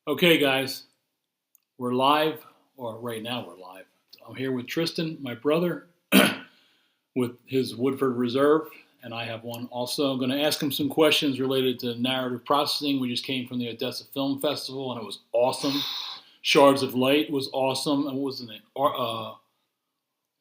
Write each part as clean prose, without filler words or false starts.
Okay, guys, we're live, or right now we're live. I'm here with Tristan, my brother, with his Woodford Reserve, and I have one also. I'm going to ask him some questions related to narrative processing. We just came from the Odessa Film Festival, and it was awesome. Shards of Light was awesome, and what was the name?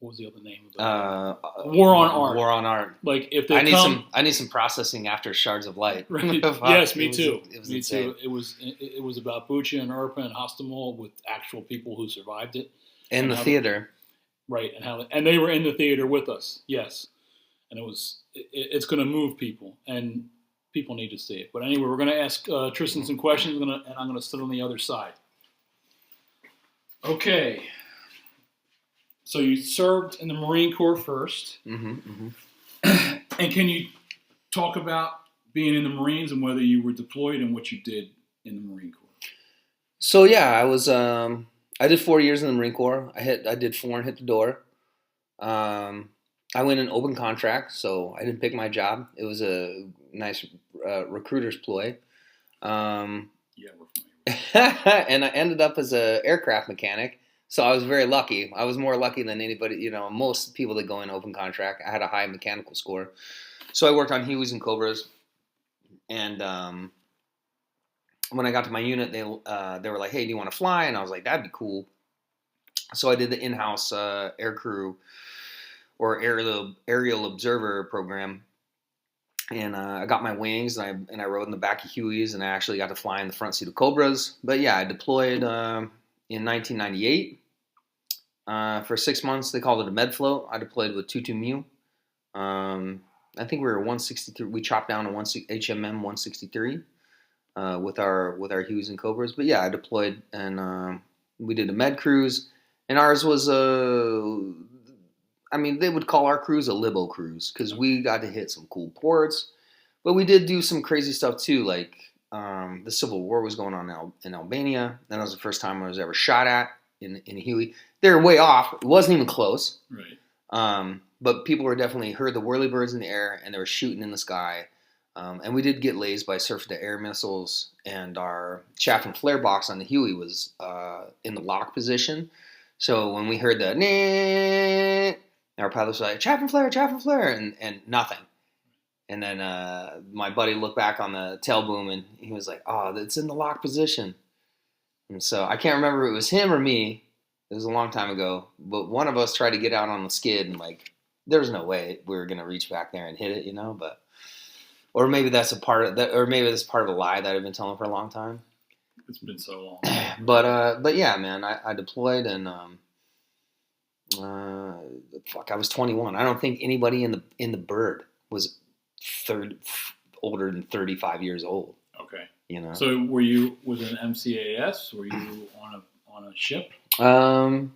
What was the other name of it? War on Art. War on Art. Like if they I need some processing after Shards of Light. Right. Yes, me too. It was me insane. too. It was about Bucha and Urpa and Hostamol with actual people who survived it In the theater. Right, and they were in the theater with us. Yes, and it's going to move people, and people need to see it. But anyway, we're going to ask Tristan some questions, and I'm going to sit on the other side. Okay. So you served in the Marine Corps first. Mm-hmm. And can you talk about being in the Marines and whether you were deployed and what you did in the Marine Corps? So yeah, I did 4 years in the Marine Corps. I did 4 and hit the door. I went in open contract, so I didn't pick my job. It was a nice recruiter's ploy. Yeah, we're familiar. And I ended up as an aircraft mechanic. So I was very lucky. I was more lucky than anybody, most people that go in open contract. I had a high mechanical score. So I worked on Hueys and Cobras. And when I got to my unit, they were like, hey, do you want to fly? And I was like, that'd be cool. So I did the in-house aircrew or aerial observer program. And I got my wings, and I rode in the back of Hueys, and I actually got to fly in the front seat of Cobras. But yeah, I deployed in 1998 for 6 months. They called it a med float. I deployed with 22 Mu. I think we were 163. We chopped down to HMM 163 with our Hueys and Cobras. But yeah, I deployed, and we did a med cruise, and ours was they would call our cruise a libo cruise because we got to hit some cool ports, but we did do some crazy stuff too, like the Civil War was going on in Albania. That was the first time I was ever shot at in Huey. They were way off. It wasn't even close. Right. But people were definitely heard the whirlybirds in the air, and they were shooting in the sky. And we did get lased by surface-to-air missiles, and our chaff and flare box on the Huey was in the lock position. So when we heard the nah, our pilots were like, chaff and flare, and nothing. And then my buddy looked back on the tail boom, and he was like, oh, it's in the lock position. And so I can't remember if it was him or me. It was a long time ago. But one of us tried to get out on the skid, and there was no way we were going to reach back there and hit it, But or maybe that's a part of that, or maybe that's part of a lie that I've been telling for a long time. It's been so long. But yeah, man, I deployed, and I was 21. I don't think anybody in the bird was older than 35 years old. Okay. So was it an MCAS? Were you on a ship? So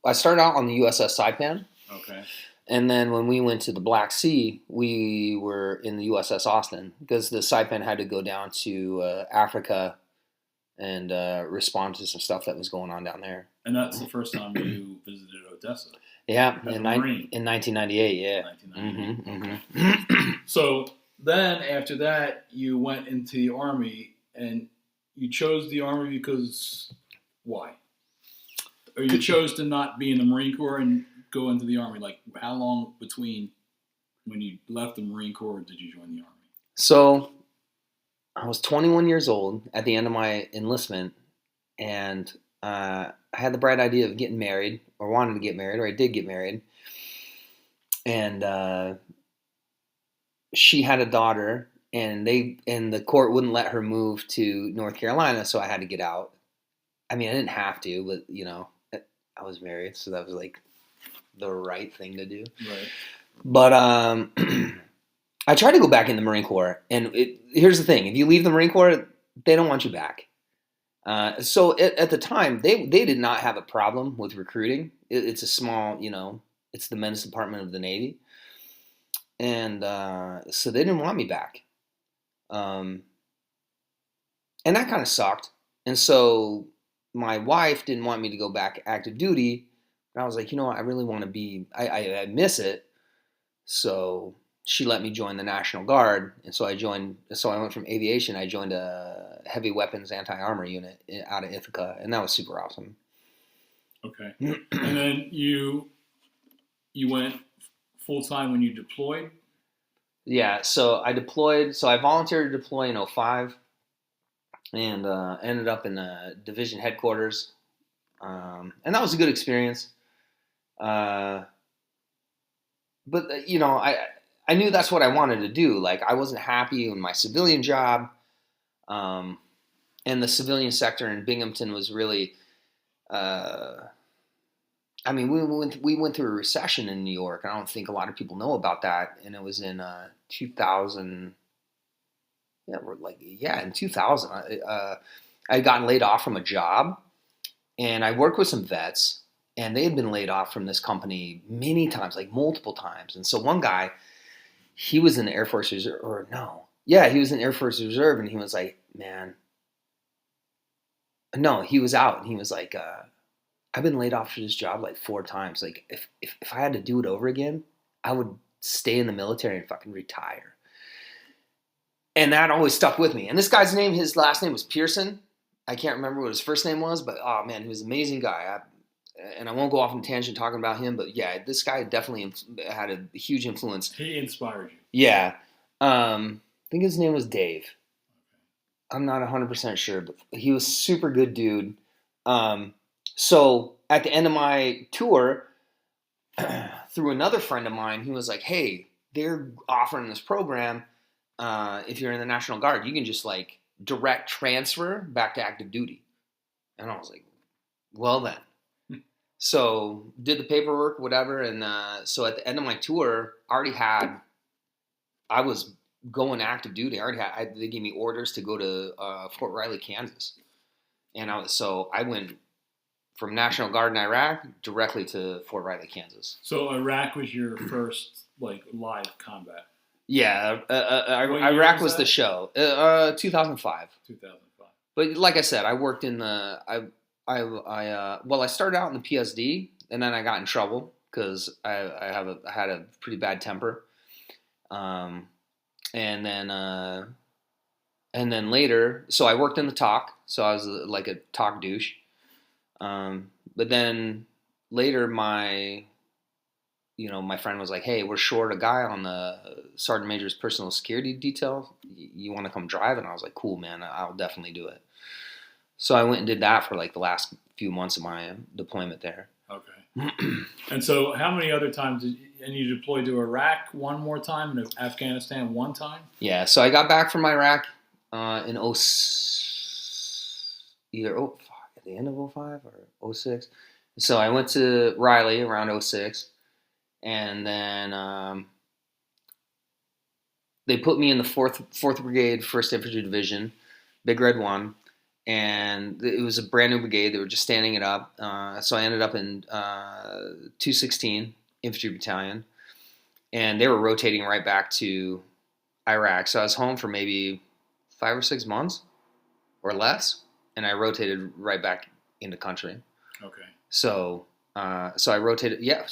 I started out on the USS Saipan. Okay. And then when we went to the Black Sea, we were in the USS Austin because the Saipan had to go down to Africa and respond to some stuff that was going on down there. And that's the first time you visited Odessa. Yeah, in 1998, yeah. 1998. Mm-hmm. So then after that, you went into the Army, and you chose the Army because why? Or you chose to not be in the Marine Corps and go into the Army? Like, how long between when you left the Marine Corps did you join the Army? So I was 21 years old at the end of my enlistment, and I had the bright idea of getting married, or wanted to get married, or I did get married. And she had a daughter, and the court wouldn't let her move to North Carolina, so I had to get out. I mean, I didn't have to, but I was married, so that was the right thing to do. Right. But I tried to go back in the Marine Corps, and here's the thing: if you leave the Marine Corps, they don't want you back. So at the time, they did not have a problem with recruiting. It's a small, it's the men's department of the Navy, and so they didn't want me back. And that kind of sucked. And so my wife didn't want me to go back active duty. And I was like, I really want to be, I miss it. So she let me join the National Guard, and so I joined. So I went from aviation. I joined a heavy weapons anti-armor unit out of Ithaca, and that was super awesome. Okay. And then you went full time when you deployed. Yeah, so I deployed. So I volunteered to deploy in '05, and ended up in the division headquarters, and that was a good experience. Uh, but I knew that's what I wanted to do. Like I wasn't happy in my civilian job, um, and the civilian sector in Binghamton was really. I mean, we went through a recession in New York. I don't think a lot of people know about that, and it was in 2000. In 2000, I had gotten laid off from a job, and I worked with some vets, and they had been laid off from this company many times, like multiple times. And so one guy, he was in the Air Force Reserve, or no, yeah, he was in Air Force Reserve, and he was like, man, no, he was out, and he was like, I've been laid off for this job like 4 times. Like, if I had to do it over again, I would stay in the military and fucking retire. And that always stuck with me. And this guy's name, his last name was Pearson. I can't remember what his first name was, but oh man, he was an amazing guy. And I won't go off on a tangent talking about him, but yeah, this guy definitely had a huge influence. He inspired you. Yeah. I think his name was Dave. I'm not 100% sure, but he was super good dude. So at the end of my tour, through another friend of mine, he was like, hey, they're offering this program. If you're in the National Guard, you can just like direct transfer back to active duty. And I was like, well then. So did the paperwork, whatever. And so at the end of my tour, I was going active duty. They gave me orders to go to Fort Riley, Kansas. And I went from National Guard in Iraq directly to Fort Riley, Kansas. So Iraq was your first like live combat. Yeah, Iraq was the show. 2005. 2005. But like I said, I worked in the I started out in the PSD, and then I got in trouble because I had a pretty bad temper, and then later, so I worked in the talk, so I was like a talk douche, but then later my friend was like, hey, we're short a guy on the Sergeant Major's personal security detail. You want to come drive? And I was like, cool, man, I'll definitely do it. So I went and did that for like the last few months of my deployment there. Okay. And so how many other times and you deployed to Iraq one more time and Afghanistan one time? Yeah, so I got back from Iraq in at the end of 05 or 06. So I went to Riley around 06. And then they put me in the 4th Brigade, 1st Infantry Division, Big Red 1. And it was a brand new brigade. They were just standing it up. So I ended up in 216 Infantry Battalion. And they were rotating right back to Iraq. So I was home for maybe 5 or 6 months or less. And I rotated right back into country. Okay. So I rotated. Yeah,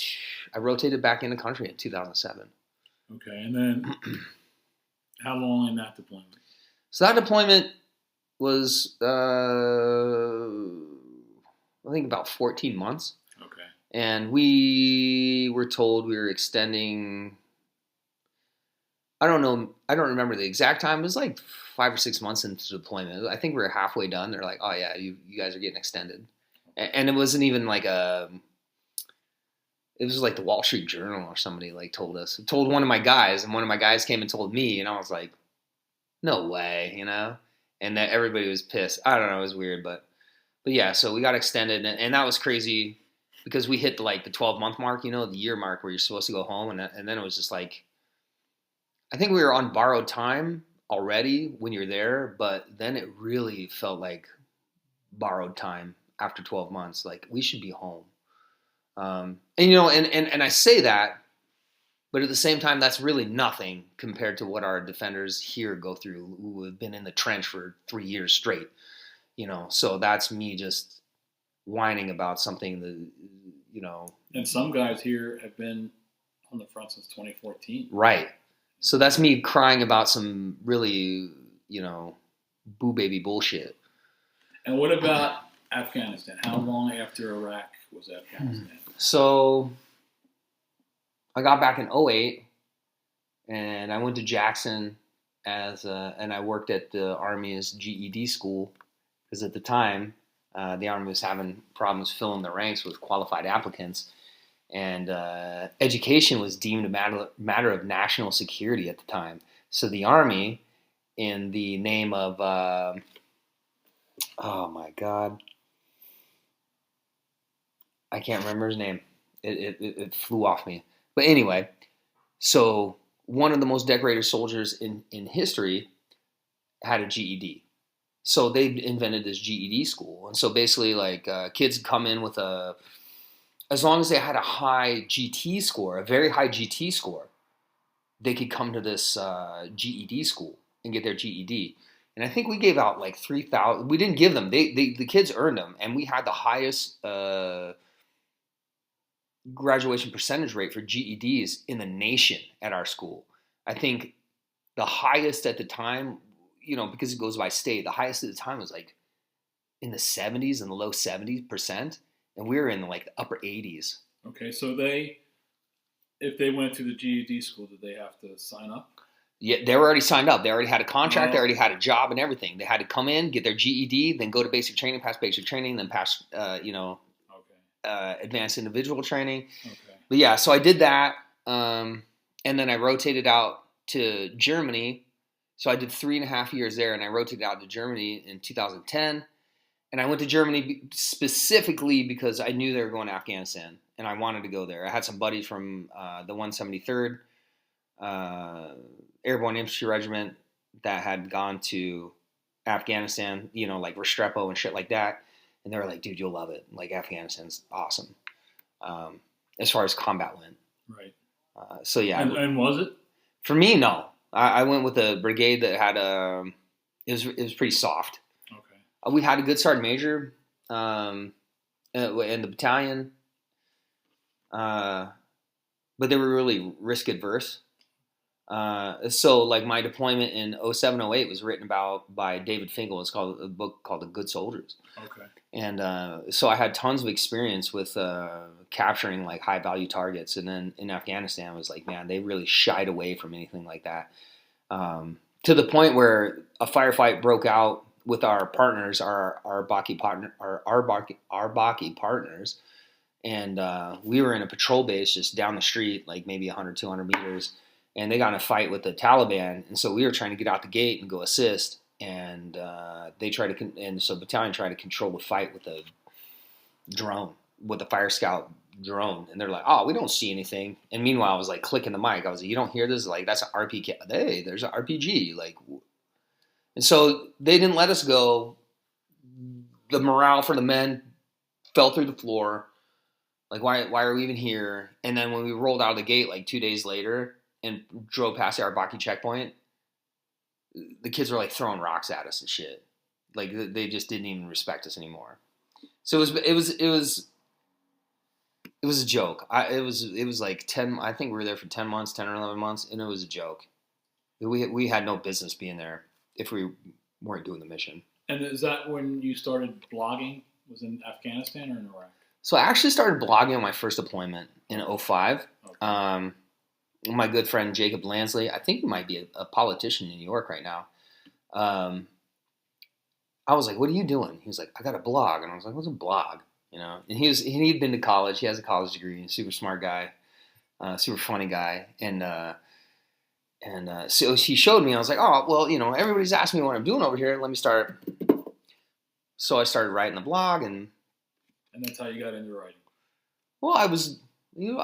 I rotated back into country in 2007. Okay, and then how long in that deployment? So that deployment was, I think, about 14 months. Okay. And we were told we were extending. I don't know. I don't remember the exact time. It was like 5 or 6 months into deployment. I think we were halfway done. They're like, "Oh yeah, you guys are getting extended," and it wasn't even like a. It was like the Wall Street Journal or somebody like told us. It told one of my guys, and one of my guys came and told me, and I was like, "No way," And that everybody was pissed. I don't know. It was weird, but yeah. So we got extended, and that was crazy because we hit the 12-month mark, the year mark where you're supposed to go home, and then it was just like, I think we were on borrowed time already when you're there, but then it really felt like borrowed time after 12 months. Like we should be home. And I say that, but at the same time, that's really nothing compared to what our defenders here go through, who have been in the trench for 3 years straight. So that's me just whining about something that. And some guys here have been on the front since 2014. Right. So that's me crying about some really, boo baby bullshit. And what about Afghanistan? How long after Iraq was Afghanistan? So I got back in '08, and I went to Jackson and I worked at the Army's GED school because at the time the Army was having problems filling the ranks with qualified applicants, and education was deemed a matter of national security at the time. So the Army, in the name of oh my God, I can't remember his name. It flew off me. But anyway, so one of the most decorated soldiers in history had a GED. So they invented this GED school. And so basically, like, kids come in with as long as they had a high GT score, a very high GT score, they could come to this GED school and get their GED. And I think we gave out like 3,000. We didn't give them. The kids earned them. And we had the highest graduation percentage rate for GEDs in the nation at our school. I think the highest at the time, because it goes by state, the highest at the time was like in the 70s and the low 70%. And we were in like the upper 80s. Okay, so if they went to the GED school, did they have to sign up? Yeah, they were already signed up. They already had a contract. They already had a job and everything. They had to come in, get their GED, then go to basic training, pass basic training, then pass, advanced individual training. Okay. But yeah, so I did that, and then I rotated out to Germany. So I did 3.5 years there, and I rotated out to Germany in 2010. And I went to Germany specifically because I knew they were going to Afghanistan, and I wanted to go there. I had some buddies from the 173rd Airborne Infantry Regiment that had gone to Afghanistan, like Restrepo and shit like that. And they were like, dude, you'll love it. Like, Afghanistan's awesome. As far as combat went. Right. So yeah. And was it? For me, no. I went with a brigade that had it was pretty soft. Okay. We had a good sergeant major in the battalion, but they were really risk adverse. So like my deployment in 07, 08 was written about by David Finkel. It's called a book called The Good Soldiers. Okay. And so I had tons of experience with capturing like high value targets. And then in Afghanistan, it was like, man, they really shied away from anything like that. To the point where a firefight broke out with our partners, our Baki partners. And we were in a patrol base just down the street, like maybe 100, 200 meters. And they got in a fight with the Taliban. And so we were trying to get out the gate and go assist. And so battalion tried to control the fight with a drone, with a fire scout drone. And they're like, oh, we don't see anything. And meanwhile, I was like clicking the mic. I was like, you don't hear this? Like, that's an RPG. Hey, there's an RPG. Like, and so they didn't let us go. The morale for the men fell through the floor. Like, why are we even here? And then when we rolled out of the gate like 2 days later and drove past the Arbaki checkpoint, the kids were like throwing rocks at us and shit. Like, they just didn't even respect us anymore. So it was a joke. It was like 10. I think we were there for 10 months, 10 or 11 months, and it was a joke. We had no business being there if we weren't doing the mission. And is that when you started blogging? Was in Afghanistan or in Iraq? So I actually started blogging on my first deployment in 05. Okay. My good friend Jacob Lansley, I think he might be a politician in New York right now. I was like, what are you doing? He was like, I got a blog. And I was like, what's a blog? And he'd been to college. He has a college degree. Super smart guy, super funny guy. And so he showed me. I was like, oh, well, everybody's asking me what I'm doing over here. Let me start. So I started writing the blog, and that's how you got into writing. Well, I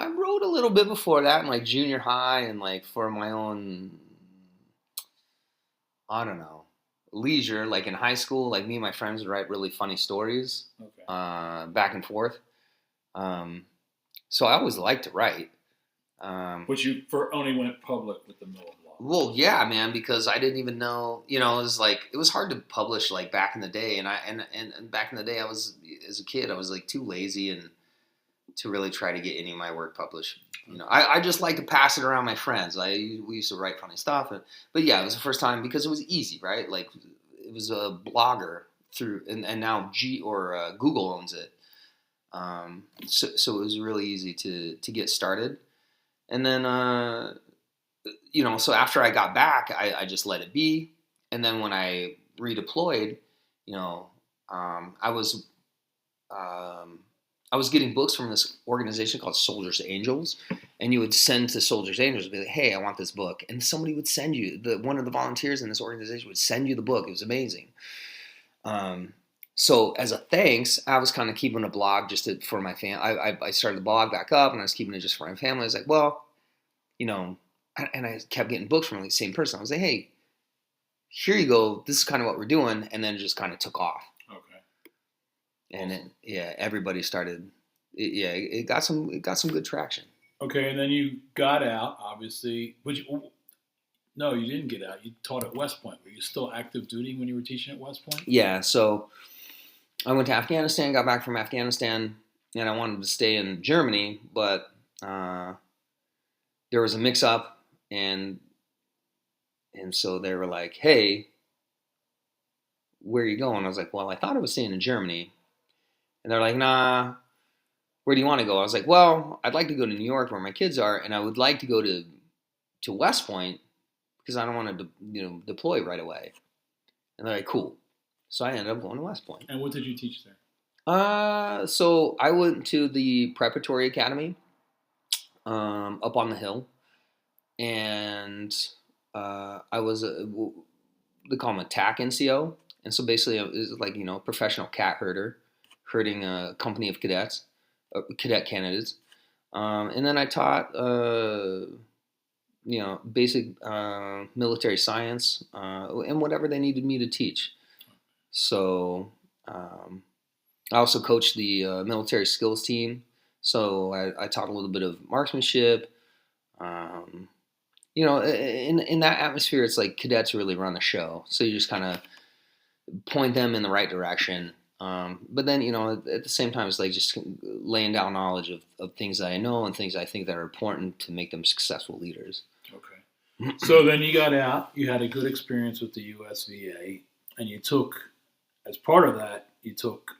wrote a little bit before that in like junior high and like for my own, I don't know, leisure. Like in high school, like me and my friends would write really funny stories, back and forth. So I always liked to write. But you only went public with the Miller blog. Well, yeah, man, because I didn't even know, it was hard to publish like back in the day. And back in the day, as a kid, I was like too lazy and to really try to get any of my work published. You know, I just like to pass it around my friends. We used to write funny stuff, but yeah, it was the first time because it was easy, right? Like it was a blogger through, and now Google owns it. So it was really easy to get started. And then, so after I got back, I just let it be. And then when I redeployed, I was getting books from this organization called Soldiers Angels, and you would send to Soldiers Angels and be like, "Hey, I want this book," and somebody would send you one of the volunteers in this organization would send you the book. It was amazing. So as a thanks, I was kind of keeping a blog for my family. I started the blog back up, and I was keeping it just for my family. I was like, well, and I kept getting books from the same person. I was like, hey, here you go. This is kind of what we're doing, and then it just kind of took off. Okay. And everybody started. It got some good traction. Okay, and then you got out, obviously. No, you didn't get out. You taught at West Point. Were you still active duty when you were teaching at West Point? Yeah. So I went to Afghanistan, got back from Afghanistan, and I wanted to stay in Germany, but there was a mix-up, and so they were like, hey, where are you going? I was like, well, I thought I was staying in Germany. And they're like, nah, where do you want to go? I was like, well, I'd like to go to New York where my kids are, and I would like to go to West Point because I don't want to deploy right away. And they're like, cool. So I ended up going to West Point. And what did you teach there? So I went to the preparatory academy up on the hill, and I was they call them a TAC NCO, and so basically it was like professional cat herder, herding a company of cadets, cadet candidates, and then I taught basic military science and whatever they needed me to teach. So I also coached the military skills team. So I taught a little bit of marksmanship. In that atmosphere, it's like cadets really run the show. So you just kind of point them in the right direction. But then, at the same time, it's like just laying down knowledge of things that I know and things I think that are important to make them successful leaders. Okay. So then you got out. You had a good experience with the USVA, and you took, as part of that, you took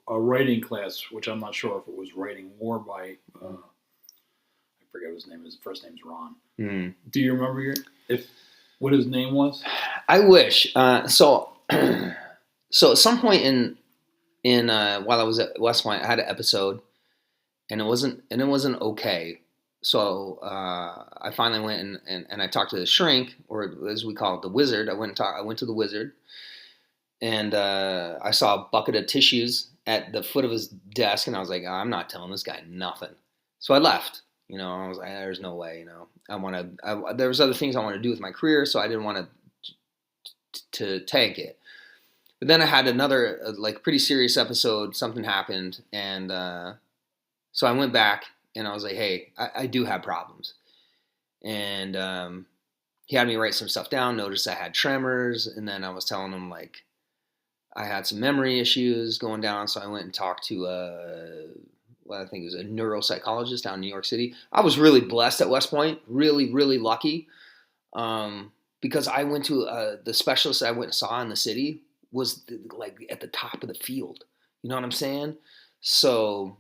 a writing class, which I'm not sure if it was Writing War by, I forget what his name is. His first name's Ron. Mm. Do you remember what his name was? I wish. So at some point in while I was at West Point, I had an episode, and it wasn't okay. So I finally went and I talked to the shrink, or as we call it, the wizard. I went to the wizard, and I saw a bucket of tissues at the foot of his desk, and I was like, I'm not telling this guy nothing. So I left. I was like, there's no way. There was other things I wanted to do with my career, so I didn't want to tank it. But then I had another pretty serious episode. Something happened, and so I went back and I was like, hey, I do have problems. And he had me write some stuff down. Noticed I had tremors, and then I was telling him I had some memory issues going down. So I went and talked to I think it was a neuropsychologist down in New York City. I was really blessed at West Point, really, really lucky, because I went to the specialist I went and saw in the city was at the top of the field. You know what I'm saying? So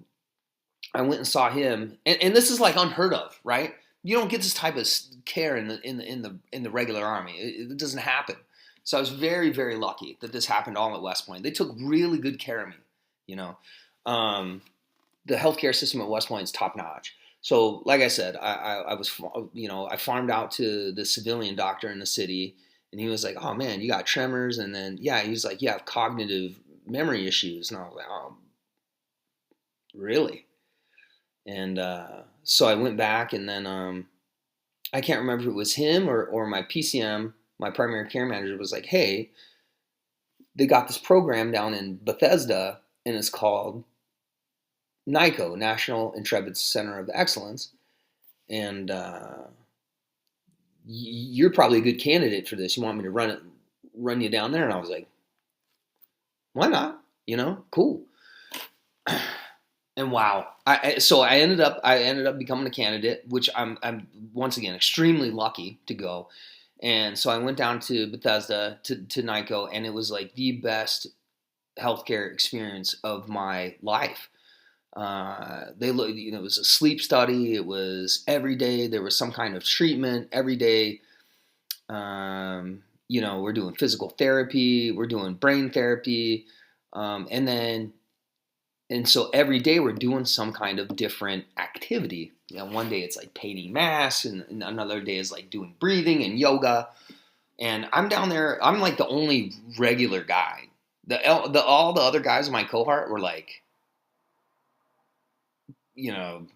I went and saw him, and this is unheard of, right? You don't get this type of care in the regular army. It doesn't happen. So I was very, very lucky that this happened all at West Point. They took really good care of me. The healthcare system at West Point is top notch. So, like I said, I farmed out to the civilian doctor in the city, and he was like, "Oh man, you got tremors," and then he's like, "You have cognitive memory issues," and I was like, "Oh, really?" And so I went back, and then I can't remember if it was him or my PCM, my primary care manager, was like, "Hey, they got this program down in Bethesda, and it's called NICO, National Intrepid Center of Excellence, and you're probably a good candidate for this. You want me to run you down there?" And I was like, "Why not? Cool." And wow, so I ended up becoming a candidate, which I'm once again extremely lucky to go. And so I went down to Bethesda to NICO, and it was like the best healthcare experience of my life. It was a sleep study. It was every day there was some kind of treatment every day. We're doing physical therapy, we're doing brain therapy, and then and so every day we're doing some kind of different activity. One day it's like painting masks, and another day is like doing breathing and yoga. And I'm down there. I'm like the only regular guy. All the other guys in my cohort were like, you know,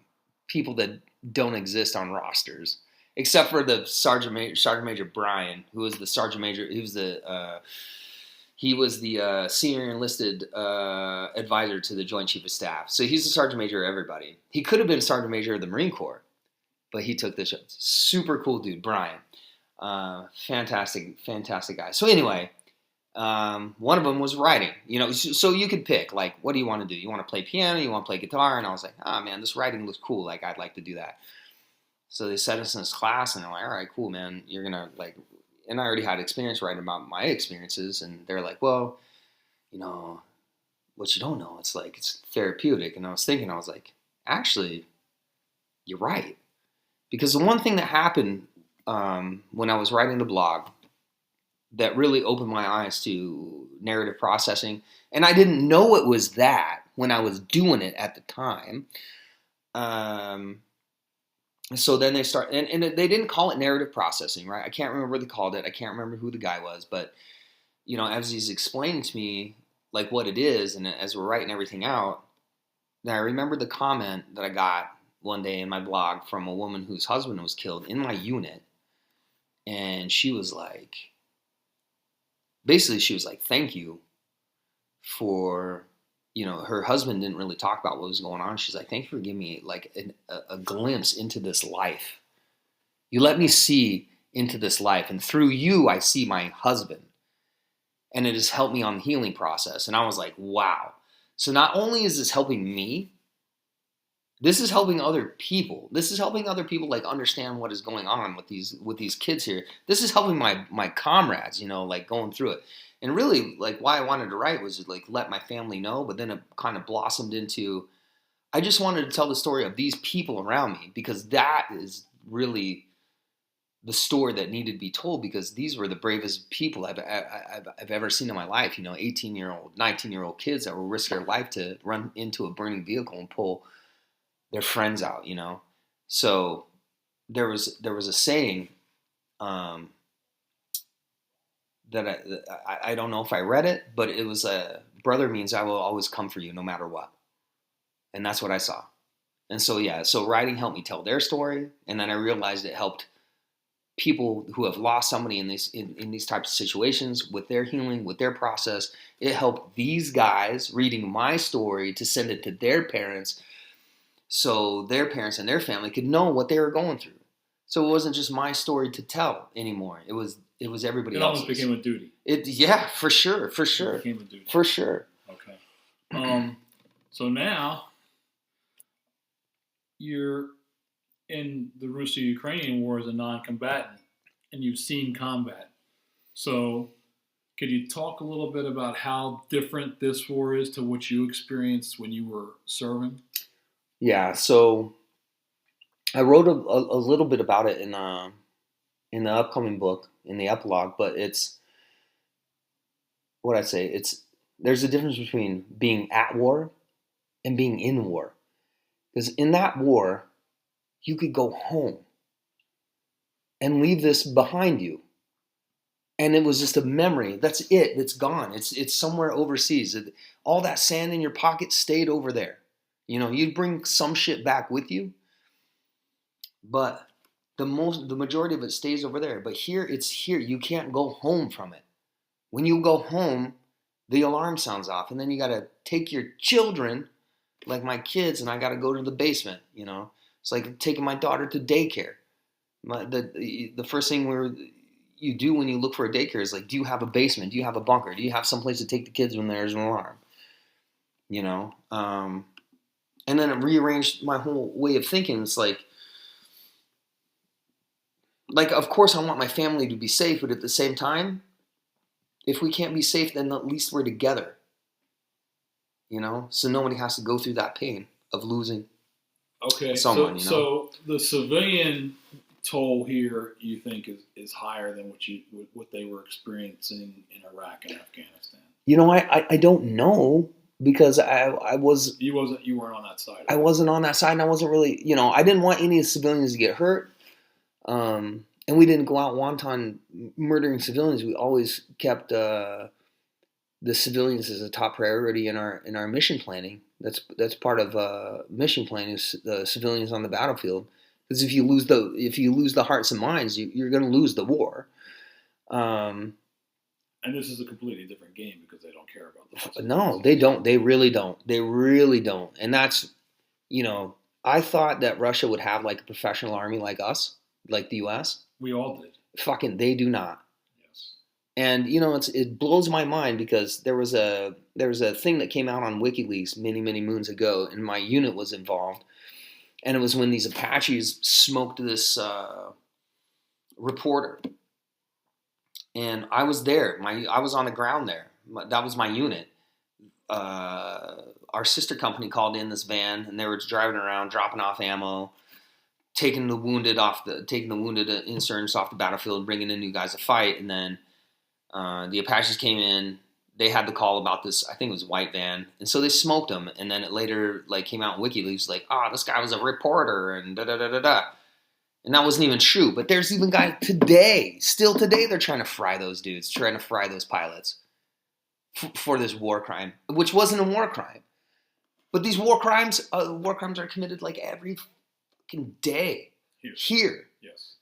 people that don't exist on rosters, except for the Sergeant Major Brian, who was the Sergeant Major. He was the senior enlisted advisor to the Joint Chief of Staff. So he's the Sergeant Major of everybody. He could have been Sergeant Major of the Marine Corps, but he took this. Super cool dude, Brian. Fantastic guy. So anyway, one of them was writing. So you could pick, like, what do you want to do? You want to play piano? You want to play guitar? And I was like, man, this writing looks cool. Like, I'd like to do that. So they set us in this class, and they're like, all right, cool, man. You're going to, like, and I already had experience writing about my experiences. And they're like, well, what you don't know, it's like, it's therapeutic. And I was like, actually, you're right. Because the one thing that happened when I was writing the blog that really opened my eyes to narrative processing, and I didn't know it was that when I was doing it at the time. So then they start, and they didn't call it narrative processing, right? I can't remember what they called it. I can't remember who the guy was, but as he's explaining to me like what it is, and as we're writing everything out, then I remember the comment that I got one day in my blog from a woman whose husband was killed in my unit, and she was like, thank you for, her husband didn't really talk about what was going on. She's like, thank you for giving me like a glimpse into this life. You let me see into this life, and through you, I see my husband, and it has helped me on the healing process. And I was like, wow. So not only is this helping me, this is helping other people. This is helping other people like understand what is going on with these kids here. This is helping my comrades, like going through it. And really, like, why I wanted to write was like let my family know, but then it kind of blossomed into, I just wanted to tell the story of these people around me, because that is really the story that needed to be told, because these were the bravest people I've ever seen in my life. 18-year-old, 19-year-old kids that will risk their life to run into a burning vehicle and pull their friends out. So there was a saying that I don't know if I read it, but it was brother means I will always come for you no matter what. And that's what I saw. And so, so writing helped me tell their story. And then I realized it helped people who have lost somebody in these types of situations with their healing, with their process. It helped these guys reading my story to send it to their parents, so their parents and their family could know what they were going through. So it wasn't just my story to tell anymore. It was everybody else's. It almost became a duty. For sure. It became a duty. For sure. Okay. So now you're in the Russo-Ukrainian War as a non-combatant, and you've seen combat. So could you talk a little bit about how different this war is to what you experienced when you were serving? Yeah, so I wrote a little bit about it in the upcoming book, in the epilogue, but it's what I say. There's a difference between being at war and being in war. Because in that war, you could go home and leave this behind you. And it was just a memory. That's it. It's gone. It's somewhere overseas. All that sand in your pocket stayed over there. You'd bring some shit back with you, but the majority of it stays over there. But here, it's here. You can't go home from it. When you go home, the alarm sounds off, and then you got to take your children, like my kids, and I got to go to the basement. It's like taking my daughter to daycare. The first thing you do when you look for a daycare is like, do you have a basement? Do you have a bunker? Do you have some place to take the kids when there's an alarm? And then it rearranged my whole way of thinking. It's like, of course I want my family to be safe, but at the same time, if we can't be safe, then at least we're together. So nobody has to go through that pain of losing someone. So the civilian toll here, you think, is higher than what they were experiencing in Iraq and Afghanistan? I don't know, because I you weren't on that side. I wasn't on that side, and I wasn't really, I didn't want any of the civilians to get hurt. And we didn't go out wanton murdering civilians. We always kept the civilians as a top priority in our mission planning. That's part of mission planning, is the civilians on the battlefield. Because if you lose the hearts and minds, you're going to lose the war. And this is a completely different game, because they don't care about this. No, they don't. They really don't. They really don't. And that's, I thought that Russia would have like a professional army like us, like the U.S. We all did. Fucking, they do not. Yes. And it blows my mind, because there was a thing that came out on WikiLeaks many moons ago, and my unit was involved. And it was when these Apaches smoked this reporter, and I was there. I was on the ground there. That was my unit. Our sister company called in this van, and they were driving around, dropping off ammo, taking the wounded insurgents off the battlefield, bringing in new guys to fight. And then the Apaches came in. They had the call about this, I think it was a white van, and so they smoked them. And then it later came out in WikiLeaks, this guy was a reporter, and da-da-da-da-da. And that wasn't even true. But there's even guys still today, they're trying to fry those dudes, trying to fry those pilots for this war crime, which wasn't a war crime. But these war crimes are committed every fucking day here. Yes.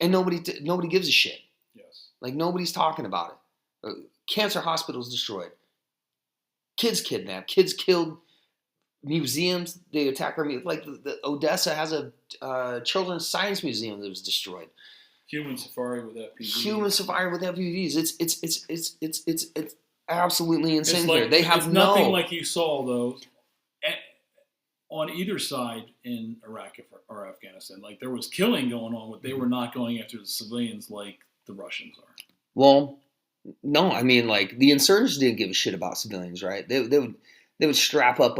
And nobody gives a shit. Yes. Nobody's talking about it. Cancer hospitals destroyed. Kids kidnapped. Kids killed. Museums, they attack our the Odessa has a children's science museum that was destroyed. Human safari with FPVs. It's absolutely insane here. They have nothing like you saw though on either side in Iraq or Afghanistan. There was killing going on, but they were not going after the civilians like the Russians are. Well, no, I mean the insurgents didn't give a shit about civilians, right? They would strap up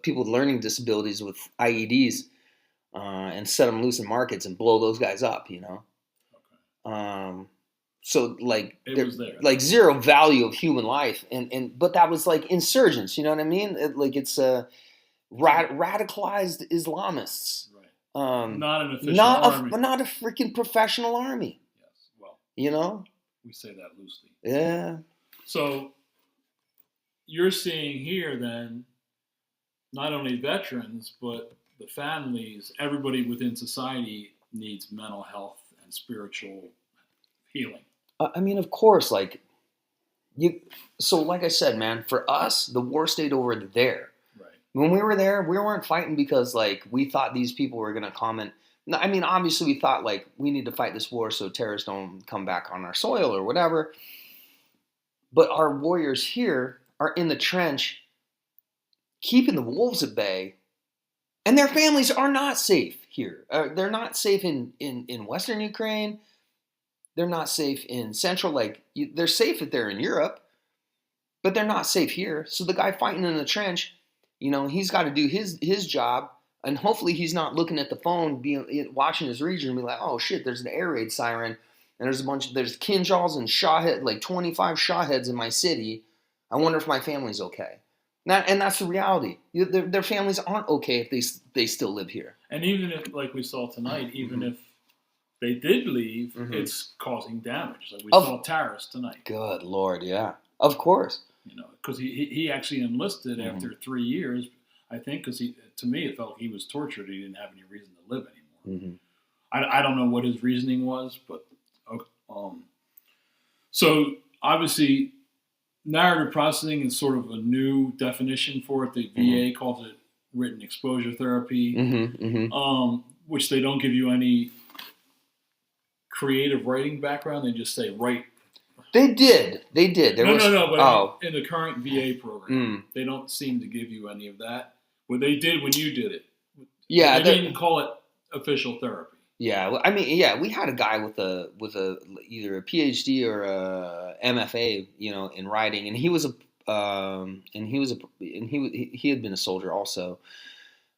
people with learning disabilities with IEDs and set them loose in markets and blow those guys up, Okay. So it was there. Zero value of human life, but that was insurgents, you know what I mean? It's radicalized Islamists. Right. Not an official army. Not a freaking professional army. Yes. Well. We say that loosely. Yeah. So you're seeing here then not only veterans, but the families, everybody within society needs mental health and spiritual healing. I mean, of course, so like I said, man, for us, the war stayed over there. Right. When we were there, we weren't fighting because we thought these people were going to comment. I mean, obviously we thought we need to fight this war so terrorists don't come back on our soil or whatever. But our warriors here are in the trench, keeping the wolves at bay, and their families are not safe here. They're not safe in Western Ukraine. They're not safe in Central. They're safe if they're in Europe, but they're not safe here. So the guy fighting in the trench, he's got to do his job. And hopefully he's not looking at the phone, watching his region, and be like, "Oh shit, there's an air raid siren, and there's Kinjals and Shawhead, 25 Shawheads in my city. I wonder if my family's okay." And that's the reality. Their families aren't okay if they still live here. And even if, we saw tonight, even if they did leave, it's causing damage. We saw terrorists tonight. Good Lord, yeah, of course. Because he actually enlisted after 3 years. I think because to me it felt like he was tortured. He didn't have any reason to live anymore. I don't know what his reasoning was, but so obviously narrative processing is sort of a new definition for it. The VA calls it written exposure therapy, which they don't give you any creative writing background. They just say write. They did. No. But in the current VA program, they don't seem to give you any of that. What they did when you did it. Yeah, They didn't call it official therapy. yeah. Well, I mean, yeah, we had a guy with a either a PhD or a MFA, in writing, and he was he had been a soldier also.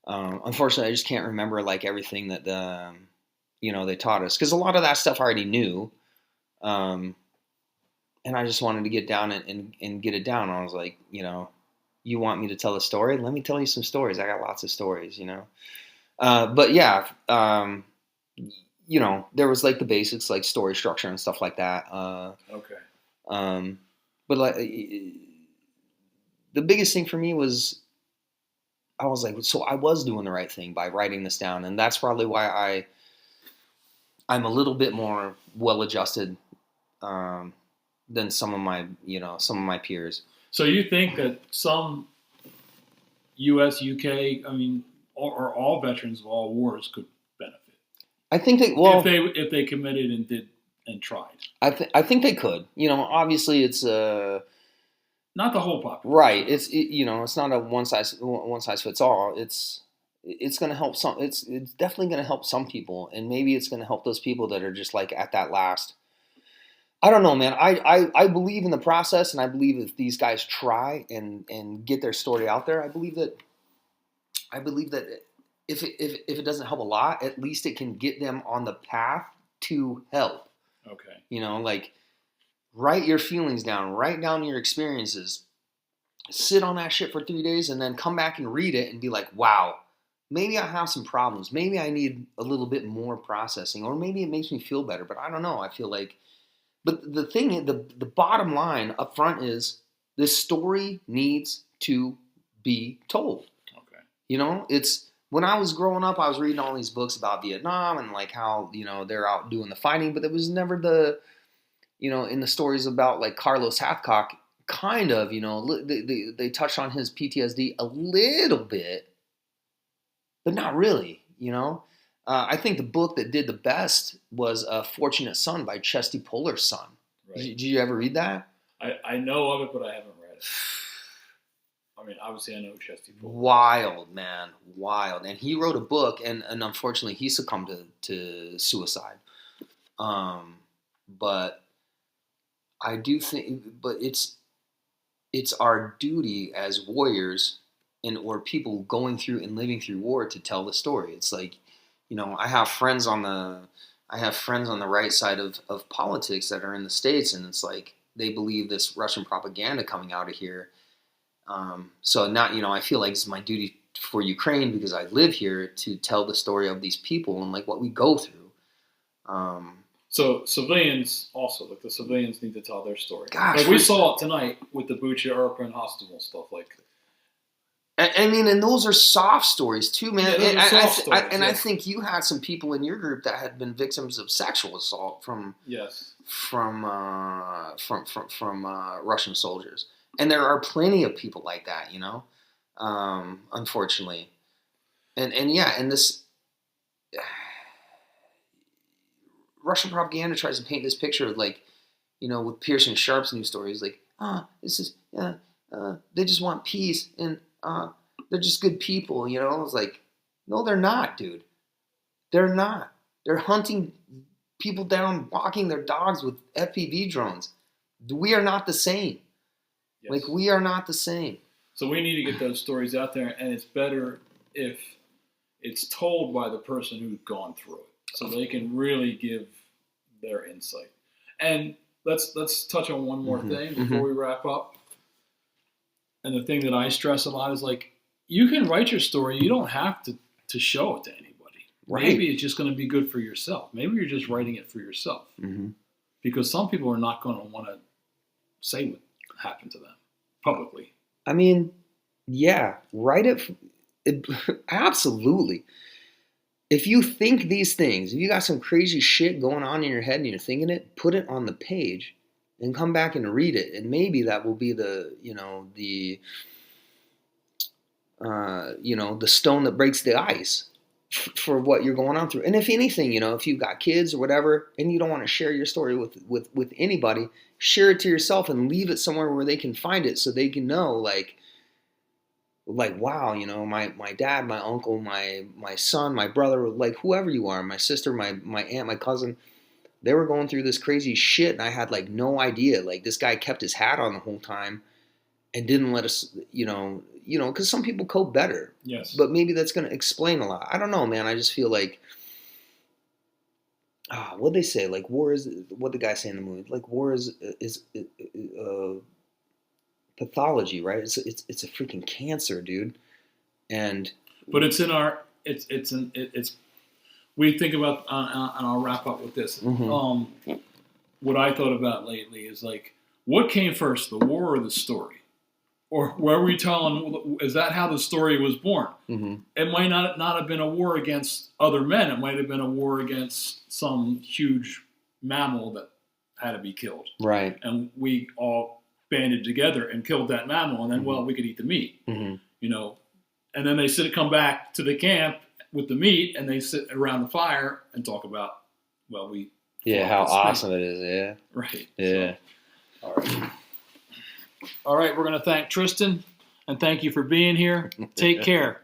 Unfortunately, I just can't remember like everything that they taught us, because a lot of that stuff I already knew, and I just wanted to get down and get it down. I was like, you want me to tell a story? Let me tell you some stories. I got lots of stories, But yeah, there was like the basics, like story structure and stuff like that. Okay. But like the biggest thing for me was, I was like, so I was doing the right thing by writing this down, and that's probably why I'm a little bit more well adjusted than some of my peers. So you think that some U.S., UK, I mean, or all veterans of all wars could benefit? I think that if they committed and did and tried. I think they could. Obviously it's not the whole population. Right. It's not a one size fits all. It's going to help some. It's definitely going to help some people, and maybe it's going to help those people that are just like at that last. I don't know, man. I believe in the process, and I believe if these guys try and get their story out there, I believe that if it doesn't help a lot, at least it can get them on the path to help. Okay. Like write your feelings down, write down your experiences, sit on that shit for 3 days, and then come back and read it and be like, wow, maybe I have some problems. Maybe I need a little bit more processing, or maybe it makes me feel better. But I don't know. I feel like, but the thing, the bottom line up front is this story needs to be told. Okay. It's when I was growing up, I was reading all these books about Vietnam and like how, they're out doing the fighting, but there was never the, in the stories about like Carlos Hathcock, kind of, they touched on his PTSD a little bit, but not really, I think the book that did the best was Fortunate Son by Chesty Puller's son. Right. Did you ever read that? I know of it, but I haven't read it. I mean, obviously I know Chesty Puller. Wild, man. Wild. And he wrote a book, and unfortunately he succumbed to suicide. But I do think, but it's our duty as warriors or people going through and living through war to tell the story. It's like, I have friends on the right side of politics that are in the States, and it's like they believe this Russian propaganda coming out of here. So not, I feel like it's my duty for Ukraine, because I live here, to tell the story of these people and like what we go through. So civilians also, like the civilians need to tell their story. Gosh, like we saw it tonight with the Bucha Irpin hospital stuff. Like, I mean, and those are soft stories too, man. Yeah, I think you had some people in your group that had been victims of sexual assault from Russian soldiers, and there are plenty of people like that, unfortunately, and this Russian propaganda tries to paint this picture of like, with Pearson Sharp's news stories, like, this is they just want peace and they're just good people, It's like, no, they're not, dude. They're not. They're hunting people down, walking their dogs with FPV drones. We are not the same. Yes. Like, we are not the same. So we need to get those stories out there, and it's better if it's told by the person who's gone through it, so they can really give their insight. And let's touch on one more thing before we wrap up. And the thing that I stress a lot is, like, you can write your story. You don't have to show it to anybody. Right. Maybe it's just going to be good for yourself. Maybe you're just writing it for yourself. Mm-hmm. Because some people are not going to want to say what happened to them publicly. I mean, yeah, write it absolutely. If you think these things, if you got some crazy shit going on in your head and you're thinking it, put it on the page and come back and read it. And maybe that will be the stone that breaks the ice for what you're going on through. And if anything, if you've got kids or whatever, and you don't want to share your story with anybody, share it to yourself and leave it somewhere where they can find it, so they can know, like, like, wow, you know, my dad, my uncle, my son, my brother, like whoever you are, my sister, my aunt, my cousin, they were going through this crazy shit, and I had like no idea. Like this guy kept his hat on the whole time and didn't let us, because some people cope better. Yes. But maybe that's going to explain a lot. I don't know, man. I just feel like, what'd they say? Like war is what the guy say in the movie. Like war is pathology, right? It's a freaking cancer, dude. And but it's in our it's we think about and I'll wrap up with this. Mm-hmm. What I thought about lately is like, what came first, the war or the story? Or were we telling, is that how the story was born? Mm-hmm. It might not have been a war against other men. It might have been a war against some huge mammal that had to be killed. Right. And we all banded together and killed that mammal, and then, well, we could eat the meat. Mm-hmm. You know, and then they come back to the camp with the meat, and they sit around the fire and talk about, well, we... Yeah, how awesome it is, yeah. Right. Yeah. So, all right. All right, we're going to thank Tristan, and thank you for being here. Take care.